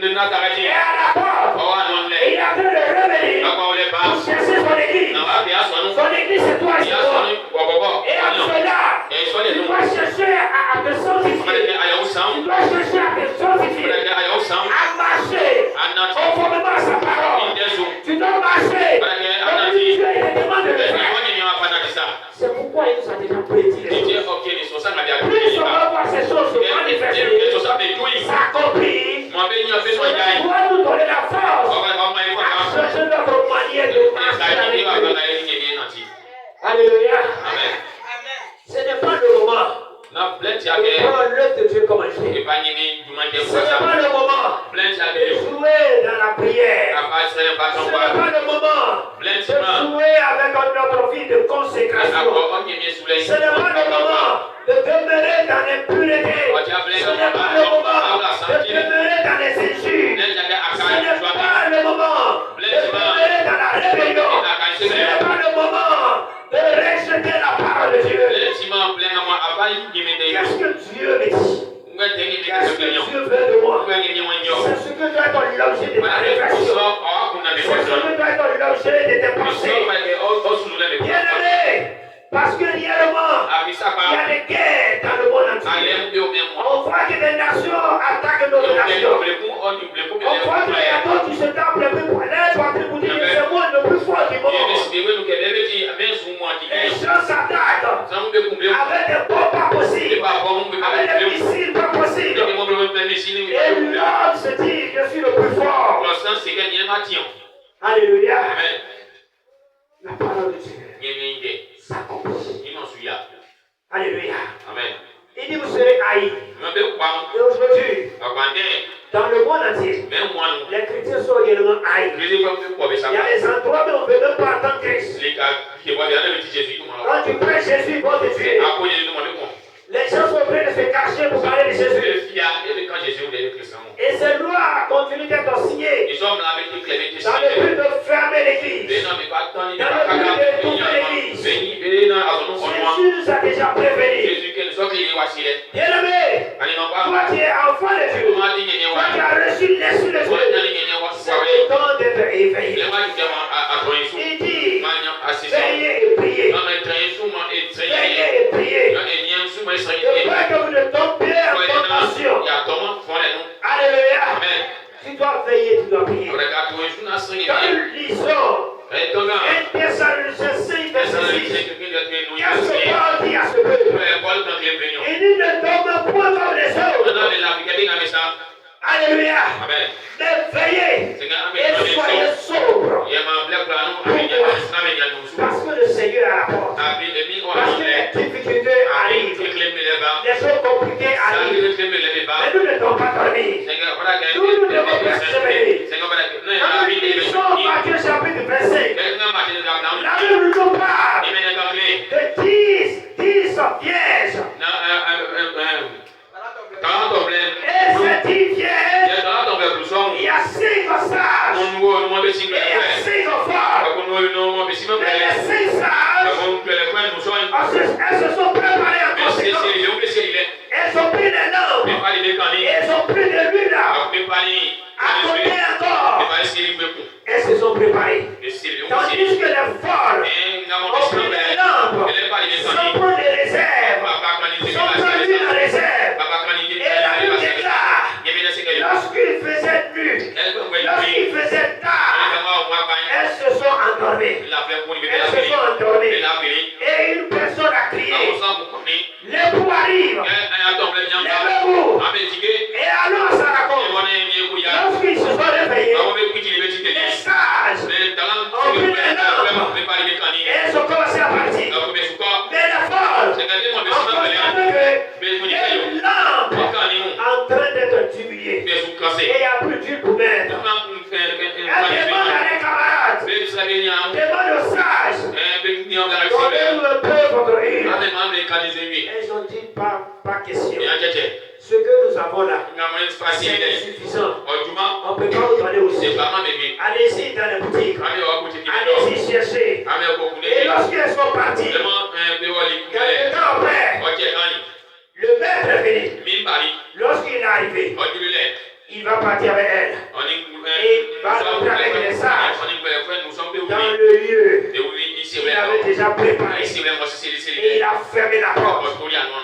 de Nazareth. Et à la porte, et il a fait le revenir pour chercher son église. Son église, c'est toi et c'est moi. Et en cela, tu dois chercher à te sanctifier. Tu dois chercher à te sanctifier. À marcher conformément à sa parole. Tu dois marcher comme Dieu te demande de le faire. C'est pourquoi il nous a déjà prédit. Plus on va voir ces choses se manifester, s'accomplir, on doit nous donner la force à changer notre manière de marcher avec Dieu. Alléluia. Ce n'est pas le moment de prendre l'œuvre de Dieu comme un jeu. Ce n'est pas le moment de jouer dans la prière. Ce n'est pas le moment de jouer avec notre vie de consécration. Ce n'est pas le moment de demeurer dans l'impureté. Ce n'est pas le moment de demeurer dans les injures. Ce n'est pas le moment de demeurer dans la rébellion. Ce n'est pas le moment de rejeter la parole de Dieu. Qu'est-ce que Dieu me dit? Qu'est-ce que Dieu veut de moi? C'est ce que doit être l'objet de ma réflexion. C'est ce que doit être l'objet de tes pensées. Bien-aimé, parce que réellement, il y a des guerres dans le monde entier. On voit que des nations attaquent d'autres nations. On voit qu'il y a d'autres qui se tapent les plus pour dire que c'est moi le plus fort du monde. Les gens s'attaquent avec des bombes pas possibles, avec des missiles pas possibles. Et l'homme se dit, je suis le plus fort. Alléluia. La parole de Dieu s'accomplit. Alléluia. Il dit, vous serez haïs. Et aujourd'hui, dans le monde entier, les chrétiens sont également haïs. Il y a des endroits où on ne peut même pas attendre Christ. Quand tu prêches Jésus, il va te tuer. Les gens sont prêts de se cacher pour parler de Jésus. Et ces lois continuent d'être signées dans le but de fermer l'église, dans le but de tourner l'église. Jésus nous a déjà prévenus. Bien-aimé, toi qui es enfant de Dieu, toi qui as reçu l'esprit de Dieu, c'est le temps d'être éveillé. Il dit, veillez et priez. Veillez et priez. De peur que vous ne tombiez en tentation. Alléluia. Tu dois veiller, tu dois prier. Quand nous lisons 1 Thessaloniciens 5, verset 6, qu'est-ce que Paul dit à ce peuple? Il dit ne tombe point comme les autres. Alléluia. Mais veillez et soyez sobres. Parce que le Seigneur est à la porte. Parce que les difficultés arrivent. Les choses compliquées arrivent. Mais nous ne devons pas dormir. Nous devons persévérer. Quand nous lisons Matthieu chapitre 25, la Bible nous parle de 10 vierges. Et ces 10 vierges, il y a 5 sages. Et il y a 5 folles. Mais les 5 sages, elles se sont préparées en conséquence. Elles ont pris des lampes. Elles ont pris de l'huile à côté encore. Elles se sont préparées. Tandis que les folles ont pris des lampes sans prendre des réserves, sans prendre l'huile en réserve. Et la Bible déclare, lorsqu'il faisait nuit, lorsqu'il faisait tard, elles se sont endormies. Elles se sont endormies. Et une personne a crié, l'époux arrive, lèvez-vous. Et alors ça raconte, lorsqu'ils se sont réveillés, les sages ont pris les lampes et elles ont commencé à partir. Mais les folles ont constaté que les lampes en train d'être diminuées. Et il n'y a plus d'huile pour mettre. Elles demandent à les camarades, demandent aux sages, donnez-nous un peu votre huile. Elles ont dit pas question. Ce que nous avons là, c'est insuffisant. On ne peut pas vous donner aussi. Allez-y dans les boutiques. Allez-y chercher. Et lorsqu'elles sont parties, quelques temps après, le maître est venu. Lorsqu'il est arrivé, il va partir avec elle. Et il va rentrer avec les sages dans le lieu qu'il avait déjà préparé. Et il a fermé la porte.